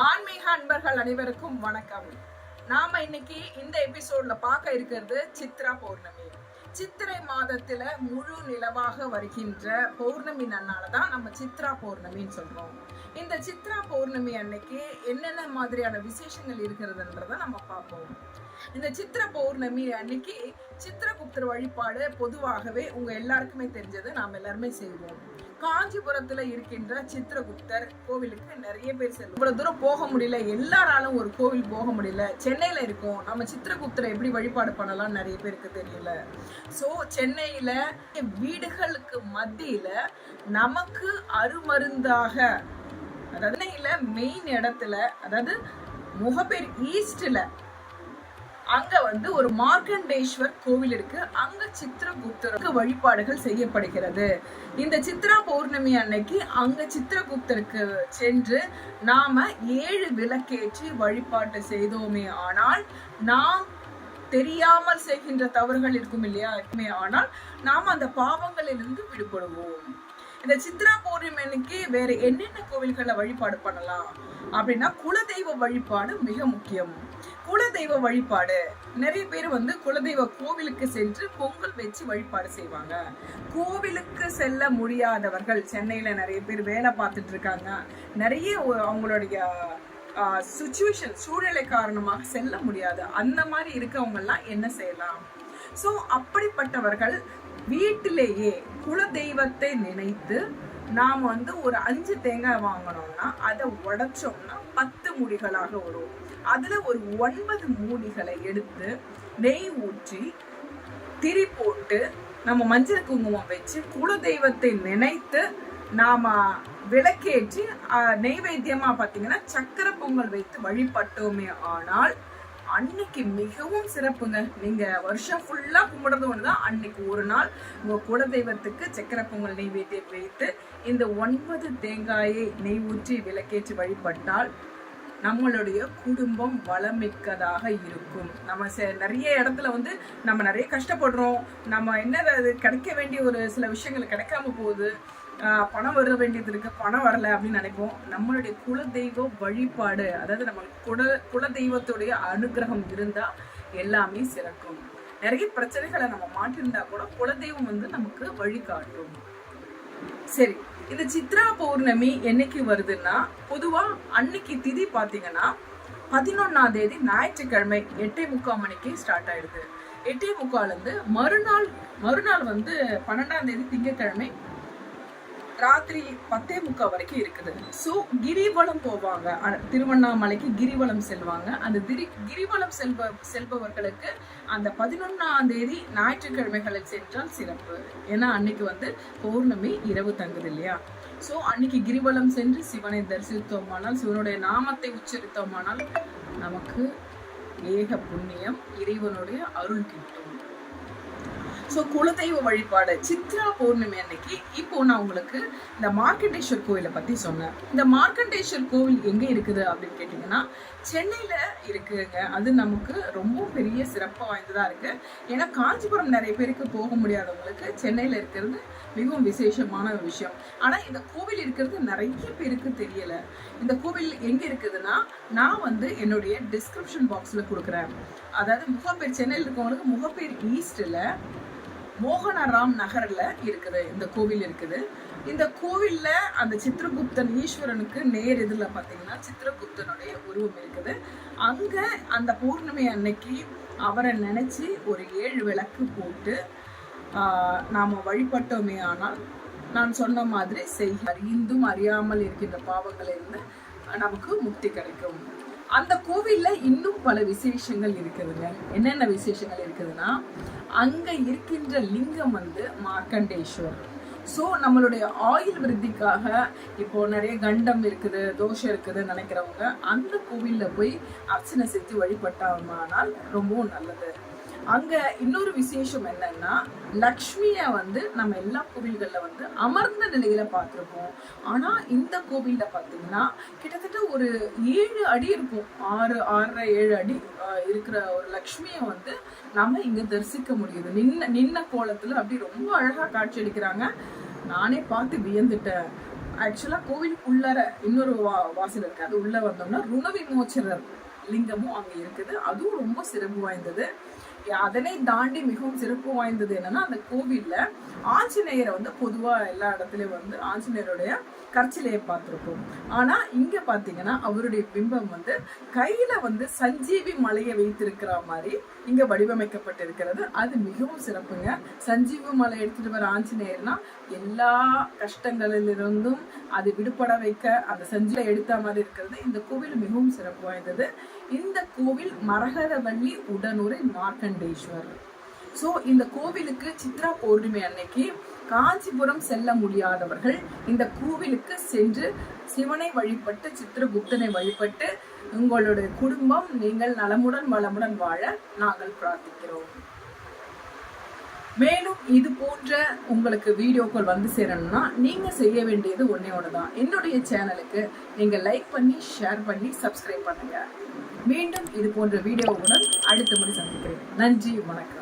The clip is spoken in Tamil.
ஆன்மீக அன்பர்கள் அனைவருக்கும் வணக்கம். நாம இன்னைக்கு இந்த எபிசோட்ல பார்க்க இருக்கிறது சித்ரா பௌர்ணமி. சித்திரை மாதத்துல முழு நிலவாக வருகின்ற பௌர்ணமி நன்னாலதான் நம்ம சித்ரா பௌர்ணமின்னு சொல்றோம். இந்த சித்ரா பௌர்ணமி அன்னைக்கு என்னென்ன மாதிரியான விசேஷங்கள் இருக்கிறதுன்றத நம்ம பார்ப்போம். இந்த சித்ர பௌர்ணமி அன்னைக்கு சித்திரகுப்தர் வழிபாடு பொதுவாகவே உங்க எல்லாருக்குமே தெரிஞ்சது, நாம் எல்லாருமே செய்வோம். காஞ்சிபுரத்துல இருக்கின்ற சித்திரகுப்தர் கோவிலுக்கு நிறைய பேர் செல்லும். இவ்வளவு தூரம் போக முடியல, எல்லாராலும் ஒரு கோவில் போக முடியல, சென்னையில இருக்கோம், நம்ம சித்திரகுப்தரை எப்படி வழிபாடு பண்ணலாம் நிறைய பேருக்கு தெரியல. சோ சென்னையில வீடுகளுக்கு மத்தியில நமக்கு அருமருந்தாக, அதாவது மெயின் இடத்துல, அதாவது முகப்பேர் ஈஸ்ட்ல அங்க ஒரு மார்க்கண்டேஸ்வர் கோவில் இருக்கு. அங்க சித்திரகுப்தருக்கு வழிபாடுகள் செய்யப்படுகிறது. இந்த சித்ரா பௌர்ணமி அன்னைக்கு அங்க சித்திரகுப்தருக்கு சென்று நாம 7 விளக்கேற்றி வழிபாட்டு செய்தோமே ஆனால், நாம் தெரியாமல் செய்கின்ற தவறுகள் இருக்கும் இல்லையா, ஆனால் நாம் அந்த பாவங்களிலிருந்து விடுபடுவோம். இந்த சித்ரா பௌர்ணமி அன்னைக்கு வேற என்னென்ன கோவில்களை வழிபாடு பண்ணலாம் அப்படின்னா, குலதெய்வ வழிபாடு மிக முக்கியம். குலதெய்வ வழிபாடு நிறைய பேர் குலதெய்வ கோவிலுக்கு சென்று பொங்கல் வச்சு வழிபாடு செய்வாங்க. கோவிலுக்கு செல்ல முடியாதவர்கள், சென்னையில நிறைய பேர் வேலை பார்த்துட்டு இருக்காங்க, நிறைய அவங்களுடைய சிச்சுவேஷன் சூழ்நிலை காரணமாக செல்ல முடியாது. அந்த மாதிரி இருக்கவங்க எல்லாம் என்ன செய்யலாம்? சோ அப்படிப்பட்டவர்கள் வீட்டிலேயே குலதெய்வத்தை நினைத்து நாம் ஒரு 5 தேங்காய் வாங்கணும்னா அதை உடைச்சோம்னா 10 மூடிகளாக வரும். அதுல ஒரு 9 மூடிகளை எடுத்து நெய் ஊற்றி திரி போட்டு நம்ம மஞ்சள் குங்குமம் வச்சு குலதெய்வத்தை நினைத்து நாம விளக்கேற்றி நெய்வேத்தியமா பாத்தீங்கன்னா சக்கரை பொங்கல் வைத்து வழிபட்டோமே ஆனால் அன்னைக்கு மிகவும் சிறப்புங்க. நீங்க வருஷம் ஃபுல்லா கும்பிடுறது ஒண்ணுதான், அன்னைக்கு ஒரு நாள் உங்க குலதெய்வத்துக்கு சக்கரை பொங்கல் நெய்வேத்தியம் வைத்து இந்த 9 தேங்காயை நெய் ஊற்றி விளக்கேற்றி வழிபட்டால் நம்மளுடைய குடும்பம் வளமிக்கதாக இருக்கும். நம்ம நிறைய இடத்துல நம்ம நிறைய கஷ்டப்படுறோம், நம்ம என்ன கிடைக்க வேண்டிய ஒரு சில விஷயங்கள் கிடைக்காம போகுது, பணம் வர வேண்டியது இருக்கு, பணம் வரல அப்படின்னு நினைப்போம். நம்மளுடைய குலதெய்வ வழிபாடு, அதாவது நம்ம குலதெய்வத்துடைய அனுகிரகம் இருந்தா எல்லாமே சிறக்கும். நிறைய பிரச்சனைகளை நம்ம மாட்டிருந்தா கூட குலதெய்வம் நமக்கு வழிகாட்டும். சரி, இந்த சித்ரா பௌர்ணமி என்னைக்கு வருதுன்னா, பொதுவா அன்னைக்கு திதி பாத்தீங்கன்னா 11ஆம் தேதி ஞாயிற்றுக்கிழமை 8:45 மணிக்கு ஸ்டார்ட் ஆயிடுது. 8:45 மறுநாள் 12ஆம் தேதி திங்கட்கிழமை ராத்திரி 10:45 வரைக்கும் இருக்குது. சோ கிரிவலம் போவாங்க, திருவண்ணாமலைக்கு கிரிவலம் செல்வாங்க. அந்த கிரிவலம் செல்பவர்களுக்கு அந்த 11ஆம் தேதி ஞாயிற்றுக்கிழமைகளில் சென்றால் சிறப்பு. ஏன்னா அன்னைக்கு பௌர்ணமி இரவு தங்குது இல்லையா. சோ அன்னைக்கு கிரிவலம் சென்று சிவனை தரிசித்தோமானால், சிவனுடைய நாமத்தை உச்சரித்தோமானால் நமக்கு ஏக புண்ணியம், இறைவனுடைய அருள் கிட்டும். ஸோ குலதெய்வ வழிபாடு சித்ரா பௌர்ணமி அன்னைக்கு. இப்போ நான் உங்களுக்கு இந்த மார்க்கண்டேஸ்வர் கோவிலை பத்தி சொன்னேன். இந்த மார்க்கண்டேஸ்வர் கோவில் எங்க இருக்குது அப்படின்னு கேட்டீங்கன்னா, சென்னையில இருக்குங்க. அது நமக்கு ரொம்ப பெரிய சிறப்பு வாய்ந்ததா இருக்கு. ஏன்னா காஞ்சிபுரம் நிறைய பேருக்கு போக முடியாதவங்களுக்கு சென்னையில இருக்கிறது மிகவும் விசேஷமான ஒரு விஷயம். ஆனா இந்த கோவில் இருக்கிறது நிறைய பேருக்கு தெரியல. இந்த கோவில் எங்க இருக்குதுன்னா, நான் என்னுடைய டிஸ்கிரிப்ஷன் பாக்ஸ்ல கொடுக்குறேன். அதாவது முகப்பேர், சென்னையில் இருக்கவங்களுக்கு முகப்பேர் ஈஸ்ட்ல மோகனராம் நகர்ல இருக்குது இந்த கோவில் இருக்குது. இந்த கோவில்ல அந்த சித்திரகுப்தன் ஈஸ்வரனுக்கு நேர் எதிரில பாத்தீங்கன்னா சித்திரகுப்தனுடைய உருவம் இருக்குது. அங்க அந்த பௌர்ணமி அன்னைக்கு அவரை நினைச்சு ஒரு 7 விளக்கு போட்டு நாம வழிபட்டோமே ஆனால், நான் சொன்ன மாதிரி அறிந்தும் அறியாமல் இருக்கின்ற பாவங்கள் இருந்து நமக்கு முக்தி கிடைக்கும். அந்த கோவில்ல இன்னும் பல விசேஷங்கள் இருக்குதுங்க. என்னென்ன விசேஷங்கள் இருக்குதுன்னா, அங்க இருக்கின்ற லிங்கம் மார்க்கண்டேஸ்வர். ஸோ நம்மளுடைய ஆயுள் விருத்திக்காக இப்போ நிறைய கண்டம் இருக்குது, தோஷம் இருக்குதுன்னு நினைக்கிறவங்க அந்த கோவில்ல போய் அர்ச்சனை செஞ்சு வழிபட்டாமல் ரொம்பவும் நல்லது. அங்க இன்னொரு விசேஷம் என்னன்னா, லக்ஷ்மிய நம்ம எல்லா கோவில்கள்ல அமர்ந்த நிலையில பார்த்திருப்போம். ஆனா இந்த கோவில்ல பாத்தீங்கன்னா கிட்டத்தட்ட ஒரு 7 அடி இருக்கும், 6.5 7 அடி இருக்கிற ஒரு லக்ஷ்மிய நம்ம இங்க தரிசிக்க முடியுது. நின்ன கோலத்துல அப்படி ரொம்ப அழகா காட்சி அளிக்கிறாங்க. நானே பார்த்து வியந்துட்டேன். ஆக்சுவலா கோவிலுக்குள்ளார இன்னொரு வாசல் இருக்கு, அது உள்ள வந்தோம்னா ருண விமோச்சனர் லிங்கமும் அங்க இருக்குது. அதுவும் ரொம்ப சிறப்பு வாய்ந்தது. அதனை தாண்டி மிகவும் சிறப்பு வாய்ந்தது என்னன்னா, அந்த கோவில்ல ஆஞ்சநேயரை வந்து பொதுவா எல்லா இடத்துலயும் வந்து ஆஞ்சநேயருடைய கற்சிலையை பார்த்திருப்போம். ஆனா இங்க பாத்தீங்கன்னா அவருடைய பிம்பம் வந்து கையில வந்து சஞ்சீவி மலையை வைத்திருக்கிற மாதிரி இங்க வடிவமைக்கப்பட்டிருக்கிறது. அது மிகவும் சிறப்புங்க. சஞ்சீவி மலை எடுத்துட்டு வர ஆஞ்சநேயர்னா எல்லா கஷ்டங்களிலிருந்தும் அது விடுபட வைக்க அந்த சஞ்சீவியை எடுத்த மாதிரி இருக்கிறது. இந்த கோவில் மிகவும் சிறப்பு வாய்ந்தது. இந்த கோவில் மரகதவள்ளி உடனுரை மார்க்கண்டேஸ்வரர். ஸோ இந்த கோவிலுக்கு சித்ரா பௌர்ணமி அன்னைக்கு காஞ்சிபுரம் செல்ல முடியாதவர்கள் இந்த கோவிலுக்கு சென்று சிவனை வழிபட்டு சித்திரகுப்தனை வழிபட்டு உங்களுடைய குடும்பம் நீங்கள் நலமுடன் வளமுடன் வாழ நாங்கள் பிரார்த்திக்கிறோம். மேலும் இது போன்ற உங்களுக்கு வீடியோக்கள் வந்து சேரணும்னா நீங்க செய்ய வேண்டியது ஒன்னே ஒண்ணுதான். என்னுடைய சேனலுக்கு நீங்க லைக் பண்ணி ஷேர் பண்ணி சப்ஸ்கிரைப் பண்ணுங்க. மீண்டும் இது போன்ற வீடியோவுடன் அடுத்த முறை சந்திக்கிறேன். நன்றி, வணக்கம்.